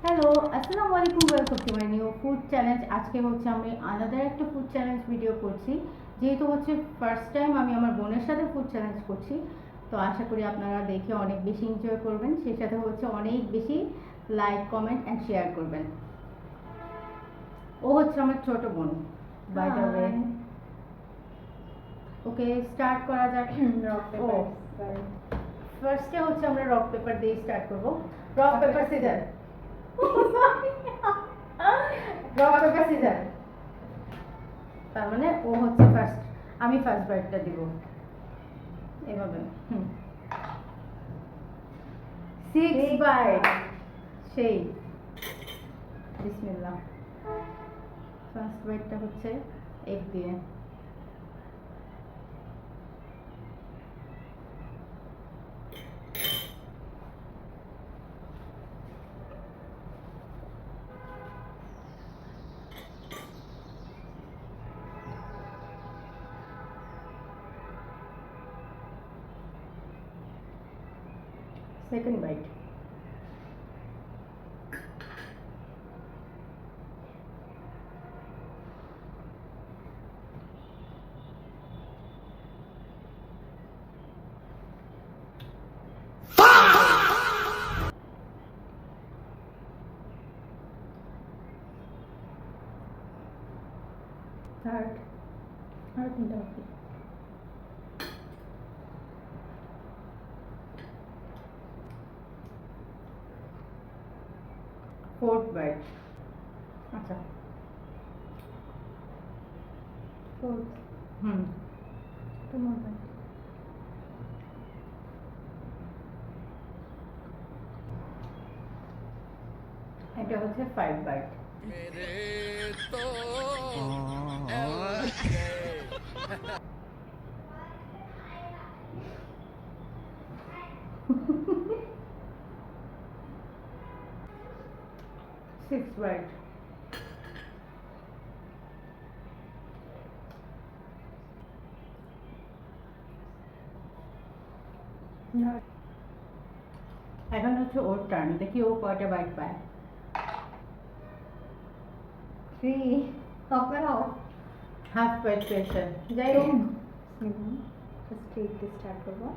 Hello, আসসালামু আলাইকুম, welcome to my new food challenge. আজকে হচ্ছে আমি আলাদা একটা ফুড চ্যালেঞ্জ ভিডিও করছি। যেহেতু হচ্ছে ফার্স্ট টাইম আমি আমার বোনের সাথে ফুড চ্যালেঞ্জ করছি, তো আশা করি আপনারা দেখে অনেক বেশি এনজয় করবেন, সেই সাথে হচ্ছে অনেক বেশি লাইক, কমেন্ট অ্যান্ড শেয়ার করবেন। ও হচ্ছে আমার ছোট বোন, by the way. Okay, start করা যাক। রক ও পেপার ফার্স্টে হচ্ছে আমরা রক পেপার দিয়ে স্টার্ট করব। Rock paper scissor. Rock paper scissor. তার মানে ও হচ্ছে ফার্স্ট, আমি ফার্স্ট বাইটটা দিব এভাবে। Six bite. সেই বিসমিল্লাহ। ফার্স্ট বাইটটা হচ্ছে এগ দিয়ে। Second bite. থার্ড। আর তিনটা বাকি। Fourth bite. আচ্ছা, ফোর্থ হুম তোমার বাইট। এটা হচ্ছে ফাইভ বাইট। मेरे तो সিক্স বাইট। এখন হচ্ছে ওর টার্ন, দেখি ও কয়টা বাইট পায়। থ্রি আপনারাও হাফ বাইট পেয়েছে, যাই হোক। ফার্স্ট এইট দিয়ে স্টার্ট করবো।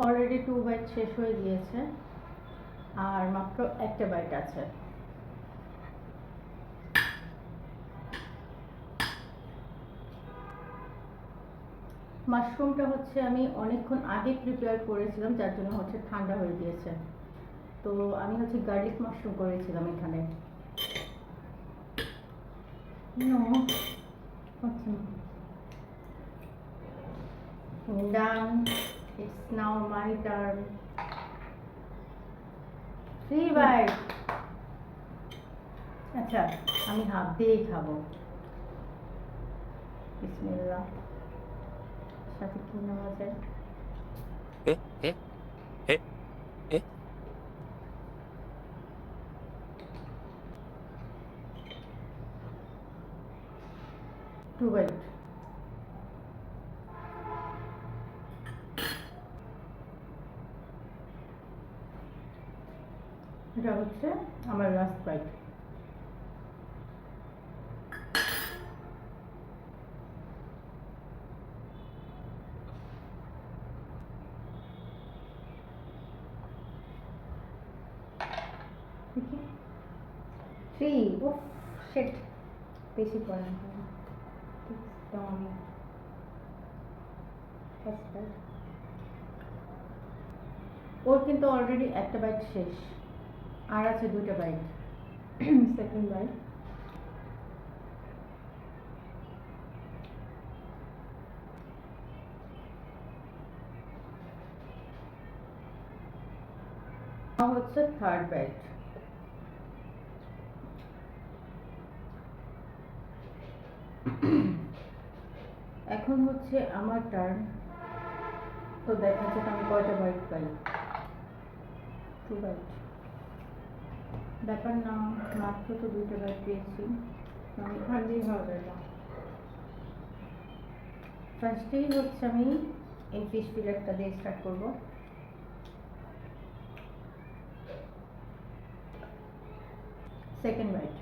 অলরেডি টু বাইট শেষ হয়ে গিয়েছে, আর মাত্র একটা বাইট আছে। মাশরুমটা হচ্ছে আমি অনেকক্ষণ আগে প্রিপেয়ার করেছিলাম, যার জন্য হচ্ছে ঠান্ডা হয়ে গিয়েছে। তো আমি হচ্ছে গার্লিক মাশরুম করেছিলাম এখানে। নো হচ্ছে না। Done. It's now my turn. Three bite. আচ্ছা, আমি হাফ দিয়েই খাবো। বিসমিল্লাহ। সাথে কি নেওয়া যায়? ए ए ए ए টু বাইট। এটা হচ্ছে আমার লাস্ট বাইট। দেখি থ্রি। উফ শিট, বেশি পড়ে না। আমি ফার্স্ট বাইট। ওর কিন্তু অলরেডি একটা বাইট শেষ, আর আছে দুটো বাইট। Second bite. হচ্ছে থার্ড বাইট। এখন হচ্ছে আমার টার্ন, তো দেখা যাক আমি কয়টা বাইট পাই। Two byte. ব্যাপার না, মাত্র তো 2টা বাইট পেয়েছি। আমি খালি হবে এটা। ফার্স্টেই হচ্ছে আমি এই ফিশ ফিলেটটা দিয়ে স্টার্ট করব। Second bite,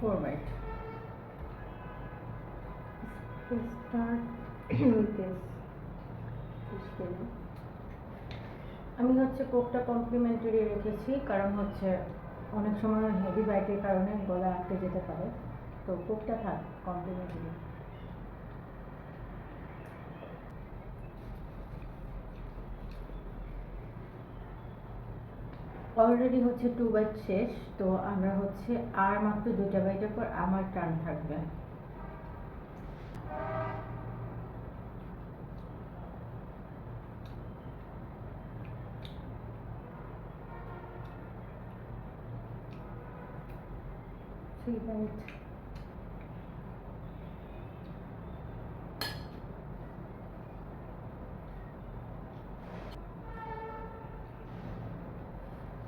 four bite, Start with this fish fillet. আমি হচ্ছে কোকটা কমপ্লিমেন্টারি রেখেছি, কারণ হচ্ছে অনেক সময় হেভি বাইটের কারণে গলা আটকে যেতে পারে, তো কোকটা থাক কমপ্লিমেন্টারি। অলরেডি হচ্ছে 2 বাইট শেষ, তো আমরা হচ্ছে আর মাত্র 2টা বাইটের পর আমার টার্ন থাকবে। Three bite.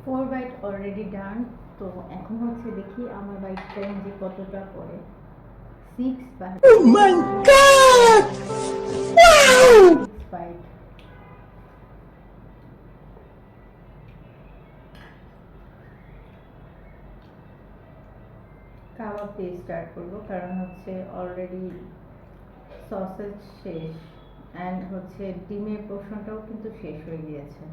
Four bite already done. তো এখন হচ্ছে দেখি আমার বাইট টাইম যে কতটা পড়ে। 6 bite. Oh my god! Wow! 6 bite. Kebab দিয়ে স্টার্ট করবো, কারণ হচ্ছে অলরেডি সসেজ শেষ অ্যান্ড হচ্ছে ডিমের পোর্শনটাও কিন্তু শেষ হয়ে গিয়েছে।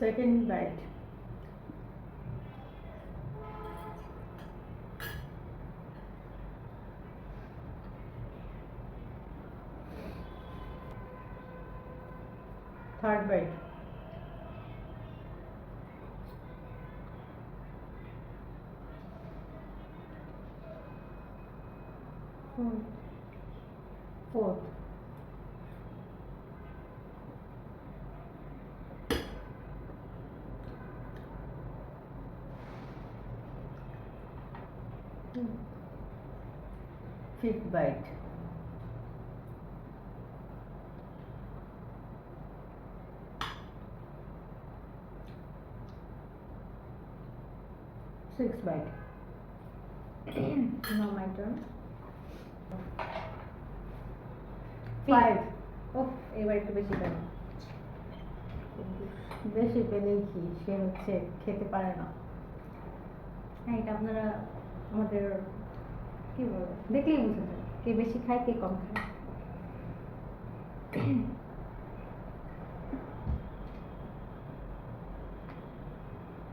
Second bite. Third bite. Fourth. Fifth bite. Sixth bite. Now my turn. 5. ওহ, এবার একটু বেশি দেন। বেশি পেলেই কি সে হচ্ছে খেতে পারে না। হ্যাঁ, এটা আপনারা আমাদের কি বলবো দেখলেই বুঝে যায় কে বেশি খায় কে কম খায়।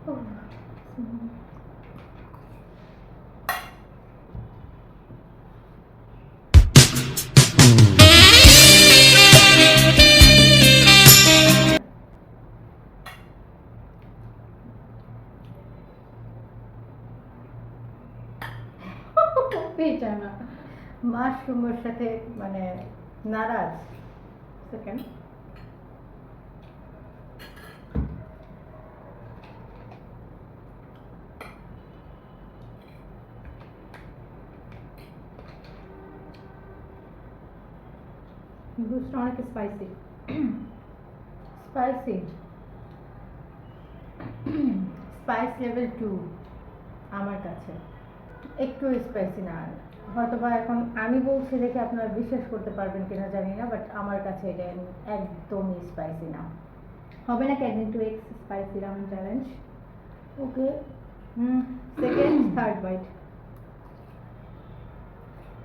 উফ, পেটা না, মাশরুমের সাথে মানে নারাজ। সেকেন্ড। ব্রুসটা অনেক স্পাইসি। স্পাইসি, স্পাইস লেভেল 2 আমার কাছে। একটু স্পাইসি না, হয়তোবা এখন আমি বলছি দেখে আপনারা বিশ্বাস করতে পারবেন কিনা জানি না, বাট আমার কাছে এটা একদমই স্পাইসি না। হবে না ক্যাডমিন two X spicy ramen challenge. Okay. Second third bite,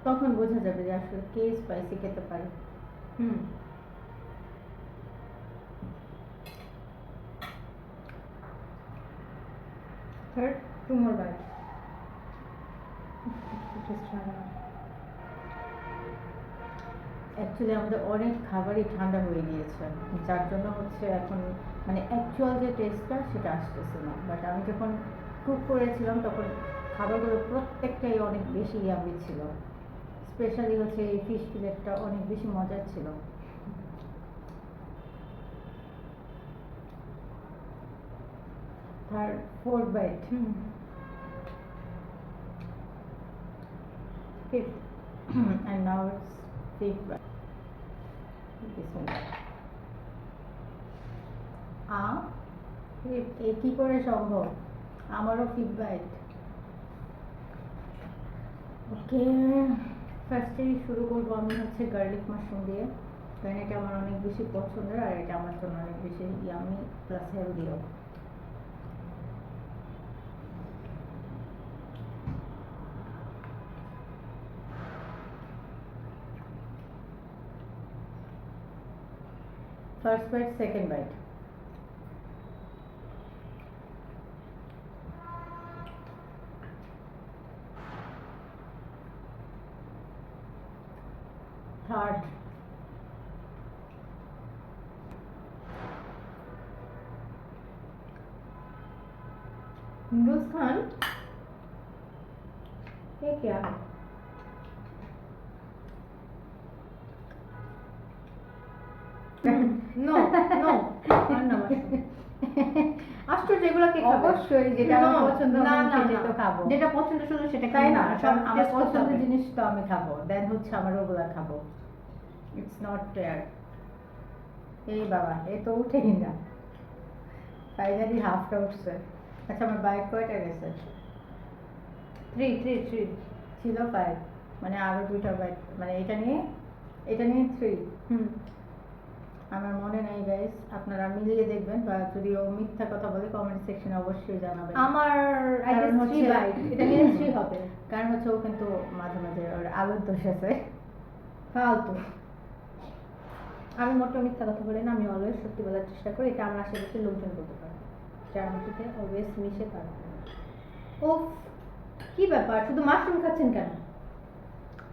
তখন বোঝা যাবে যে আসলে কে স্পাইসি খেতে পারে। Third, 2 more bites. Just try that. Actually আমাদের অনেক খাবারই ঠান্ডা হয়ে গিয়েছে, যার জন্য হচ্ছে এখন মানে অ্যাকচুয়াল যে টেস্টটা সেটা আসতেছে না। বাট আমি যখন কুক করেছিলাম তখন খাবারগুলো প্রত্যেকটাই অনেক বেশি ইয়ামি ছিল। স্পেশালি হচ্ছে এই ফিশ ফিলেটটা অনেক বেশি মজার ছিল। Third fourth bite, fifth and now it's fifth bite. Bismillah. এ কি করে সম্ভব? আমারও ফিফথ বাইট। ওকে, ফার্স্টেই শুরু করবো আমি হচ্ছে গার্লিক মাশরুম দিয়ে, কারণ এটা আমার অনেক বেশি পছন্দের আর এটা আমার জন্য অনেক বেশি ইয়ামি প্লাস হেলদিও। First bite, second bite. Third. Noodles खान ये क्या है? नो नो আশ্চর্য, এগুলো কে খাবে? অবশ্যই যেটা আমার পছন্দ না আমি না সেটা তো না, খাবো। যেটা পছন্দ শুধু সেটা তাই খাই না, সব আমার taste করতে পছন্দের হবে। জিনিস তো আমি খাবো, দেন হচ্ছে আমার ওগুলা খাবো। It's not fair. এই বাবা, এ তো উঠেই না। ফাইনালি হাফটা উঠছে। আচ্ছা, আমার বাইক কয়টা গেছে? থ্রি থ্রি থ্রি ছিল 5, মানে আরো 2টা বাইক, মানে এটা নিয়ে 3। আমার মনে নেই গাইস, আপনারা মিলিয়ে দেখবেন, বা যদি ও মিথ্যা কথা বলে কমেন্ট সেকশনে অবশ্যই জানাবেন। আমার আই কারণ গেস হচ্ছে- 3 বাইট, এটা নিয়ে 3 হবে। কারণ হচ্ছে ও কিন্তু মাঝে মাঝে ওর আলুর দোষ আছে। ফালতু। আমি মোটেও মিথ্যা কথা বলি না, আমি অলওয়েজ সত্যি বলার চেষ্টা করি, এটা আমার আশেপাশের লোকজন বলতে পারে, যারা আমার সাথে অলওয়েজ মিশে তারা। ওফ, কি ব্যাপার, শুধু মাশরুম খাচ্ছেন কেন?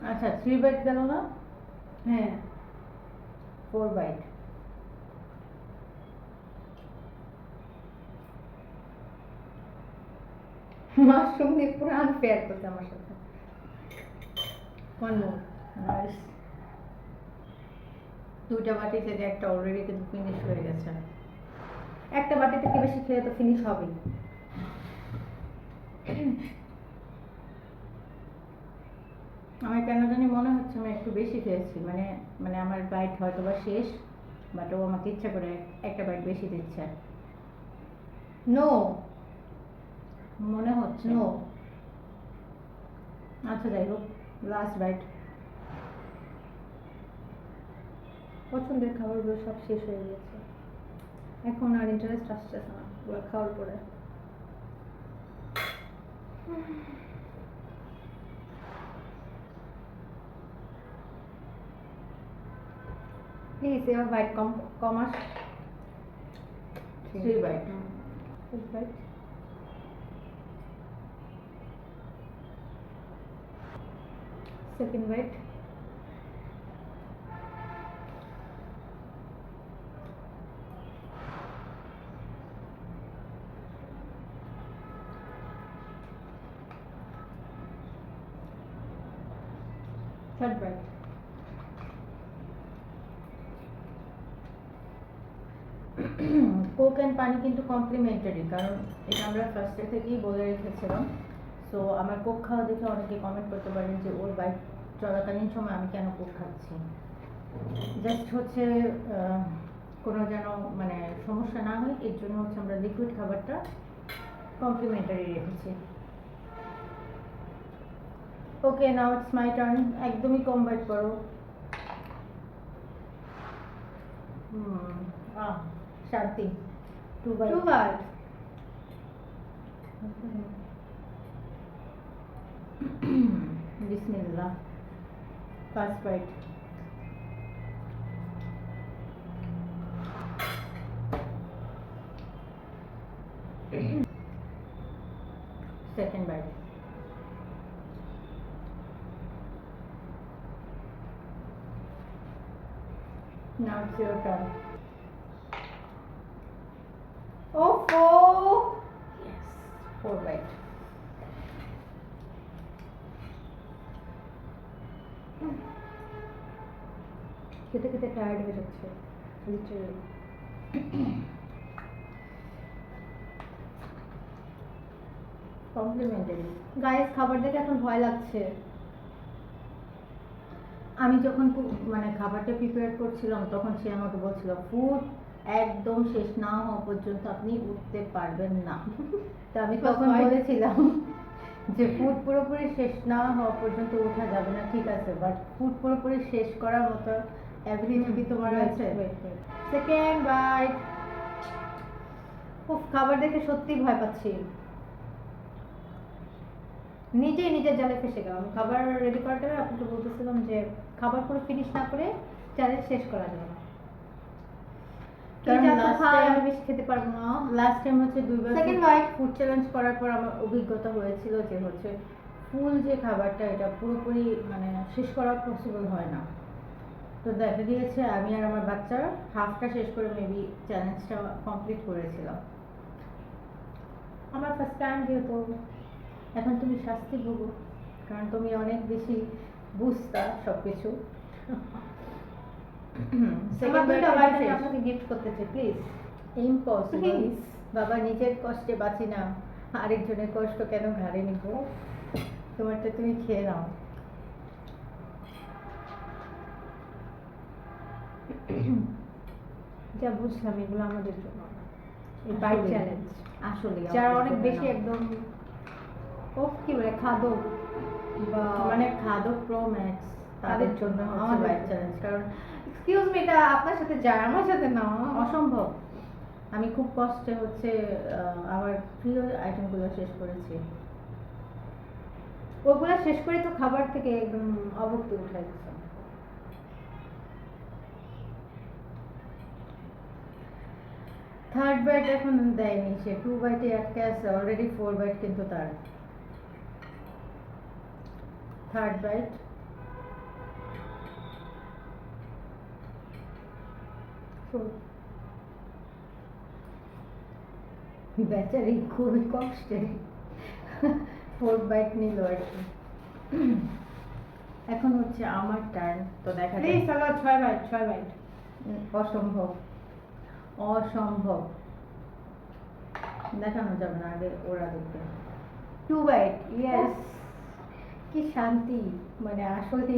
আচ্ছা, 3 বাইট গেল না? হ্যাঁ 4 বাইট। মাশরুম দিয়ে পুরো আনফেয়ার করতে আমার সাথে। One more. নাইস। 2টা বাটি থেকে একটা অলরেডি কিন্তু ফিনিশ হয়ে গেছে। একটা বাটি থেকে বেশি খেলে তো ফিনিশ হবেই। আমার কেন জানি মনে হচ্ছে আমি একটু বেশি খেয়েছি, মানে মানে আমার বাইট হয়তো বা শেষ, বাট ও আমাকে ইচ্ছা করে একটা বাইট বেশি দিচ্ছে নো মনে হচ্ছে। নো, আচ্ছা যাই হোক, লাস্ট বাইট। পছন্দের খাবারগুলো সব শেষ হয়ে গেছে, এখন আর ইন্টারেস্ট আসতেছে না ওগুলো খাওয়ার পরে। প্লিজ এবার বাইট কম কম আস। 3 bite. Bite second bite third bite coke and পানি কিন্তু কমপ্লিমেন্টারি, কারণ এটা আমরা ফার্স্টে থেকেই বলে রেখেছিলাম। সো আমার কোক খাওয়া দেখে অনেকে কমেন্ট করতে পারেন যে ওর বাইক চলাকালীন সময় আমি কেন কোক খাচ্ছি। জাস্ট হচ্ছে কোনো যেন মানে সমস্যা না হয়, এর জন্য হচ্ছে আমরা লিকুইড খাবারটা কমপ্লিমেন্টারি রেখেছি। Okay, now it's my turn. একদমই কম বাইট করো। শান্তি। 2 বাইট। টু বাইট বিসমিল্লাহ। First bite. Second bite. Now it's your turn. Oh, Yes. 4 bite. খেতে খেতে টায়ার্ড হয়ে যাচ্ছে লিটারালি। Complimentary. গাইস খাবার দেখে এখন ভয় লাগছে। আমি যখন মানে খাবারটা প্রিপেয়ার করছিলাম তখন সে আমাকে বলছিল ফুড একদম শেষ না হওয়া পর্যন্ত আপনি উঠতে পারবেন না। তো আমি তখন Why? বলেছিলাম যে ফুড পুরোপুরি শেষ না হওয়া পর্যন্ত ওঠা যাবে না, ঠিক আছে, বাট ফুড পুরোপুরি শেষ করার মতো অ্যাবিলিটি কি তোমার আছে? Second bite. উফ, খাবার দেখে সত্যি ভয় পাচ্ছি। নিজেই নিজের জালে ফেসে গেলাম। খাবার রেডি করার টাইমে আপনাকে বলতেছিলাম যে খাবার পুরো ফিনিশ না করে চ্যালেঞ্জ শেষ করা যাবে না। কারণ কারণ last খাই time- আমি বেশি খেতে পারবো না। লাস্ট টাইম হচ্ছে 2 বার Second bite. ফুড চ্যালেঞ্জ করার পর আমার অভিজ্ঞতা হয়েছিল যে হচ্ছে ফুল যে খাবারটা এটা পুরোপুরি মানে শেষ করা পসিবল হয় না। তো দেখা গিয়েছে আমি আর আমার বাচ্চা হাফটা শেষ করে মেবি চ্যালেঞ্জটা কমপ্লিট করেছিলাম। আমার ফার্স্ট টাইম যেহেতু এখন তুমি শাস্তি ভোগো, কারণ তুমি অনেক বেশি বুঝতা সবকিছু। আমার দুইটা bite বাইট শেষ। আপনাকে গিফট করতে চাই প্লিজ। ইম্পসিবল। Please. বাবা নিজের কষ্টে বাঁচি না, আরেকজনের কষ্ট কেন ঘাড়ে নিব? তোমারটা তুমি খেয়ে নাও। যা বুঝলাম এগুলো আমাদের জন্য না। এই বাইট আসলেই। চ্যালেঞ্জ আসলে যারা অনেক বেশি একদম কি বলে খাদক বা মানে খাদক প্রো ম্যাক্স তাদের জন্য হচ্ছে আমাদের বাইট জন্য। চ্যালেঞ্জ, কারণ এক্সকিউজ মি, এটা আপনার সাথে যায় আমার সাথে না। অসম্ভব। আমি খুব কষ্টে হচ্ছে আমার প্রিয় আইটেমগুলো শেষ করেছি। ওগুলা শেষ করে তো খাবার থেকে একদম অভুক্তি উঠাই দিচ্ছে। থার্ড বাইট এখন দেয়নি, সে 2 বাইটে আটকে আছে, অলরেডি 4 বাইট কিন্তু তার। Third bite. বেচারি খুবই কষ্টে 4 বাইট নিল আর কি। এখন হচ্ছে আমার টার্ন, তো দেখা যাক। প্লিজ চলো 6 বাইট। অসম্ভব, অসম্ভব। দেখানো যাবে না, আগে ওরা দেখবে। 2 বাইট, ইয়েস। কি শান্তি, মানে আসলে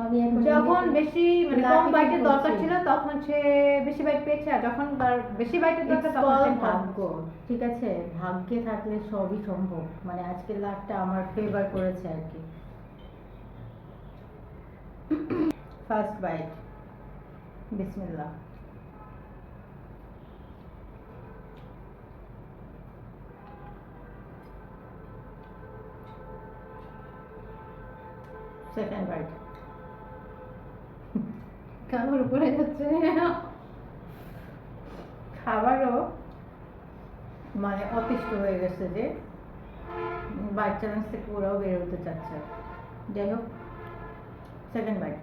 আমি এখন যখন নিজেকে বেশি মানে lucky কম বাইটের feel দরকার করছি। ছিল তখন সে বেশি বাইট পেয়েছে, আর যখন তার বেশি বাইটের It's দরকার তখন সে called কম। ভাগ্য, ঠিক আছে, ভাগ্যে থাকলে সবই সম্ভব। মানে আজকের লাকটা আমার ফেভার করেছে আর কি। ফার্স্ট বাইট, বিসমিল্লাহ। Second bite. কামড় উপরে যাচ্ছে। খাবারও মানে অতিষ্ঠ হয়ে গেছে যে বাইট চ্যালেঞ্জ থেকে ওরাও বের হতে চাচ্ছে। যাই হোক, second bite.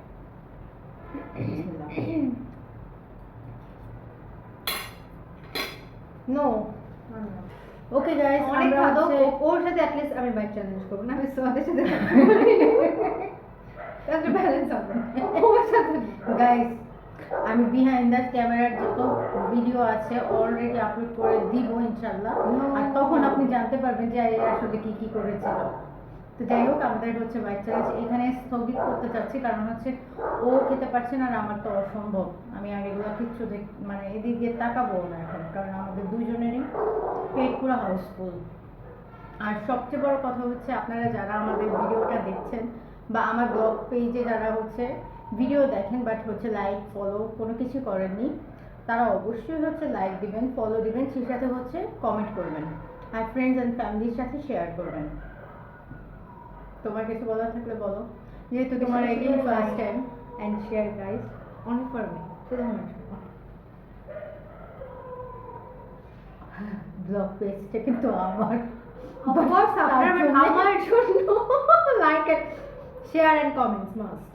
No, okay guys, অনেক আমরা খাদক। হচ্ছে ওর সাথে অ্যাটলিস্ট আমি বাইট চ্যালেঞ্জ করবো না, আমি সোয়াদের সাথে তাহলে ব্যালেন্স হবে। ওর সাথে গাইস, আমি বিহাইন্ড দ্য ক্যামেরার যত ভিডিও আছে অলরেডি আপলোড করে দিব ইনশাআল্লাহ। আর তখন আপনি জানতে পারবেন যে এ আসলে কি কি করেছিল। তো যাই হোক, আমাদের হচ্ছে বাইট চ্যালেঞ্জ এখানে স্থগিত করতে চাচ্ছি, কারণ হচ্ছে ও খেতে পারছে না আর আমার তো অসম্ভব। আমি আগেগুলো কিচ্ছু মানে এদিকে তাকাবো না এখন, কারণ আমাদের দুইজনেরই পেট পুরো হাউসফুল। আর সবচেয়ে বড় কথা হচ্ছে, আপনারা যারা আমাদের ভিডিওটা দেখছেন বা আমার ব্লগ পেজে যারা হচ্ছে ভিডিও দেখেন বাট হচ্ছে লাইক ফলো কোনো কিছু করেননি, তারা অবশ্যই হচ্ছে লাইক দিবেন, ফলো দিবেন, সেই সাথে হচ্ছে কমেন্ট করবেন আর ফ্রেন্ডস অ্যান্ড ফ্যামিলির সাথে শেয়ার করবেন। তোমার কিছু বলার থাকলে বলো, যেহেতু তোমার এটাই first time. and share guys only for me. Blog পেজটা কিন্তু আমার, Of course, তার জন্য- আমার জন্য like and share and comments must.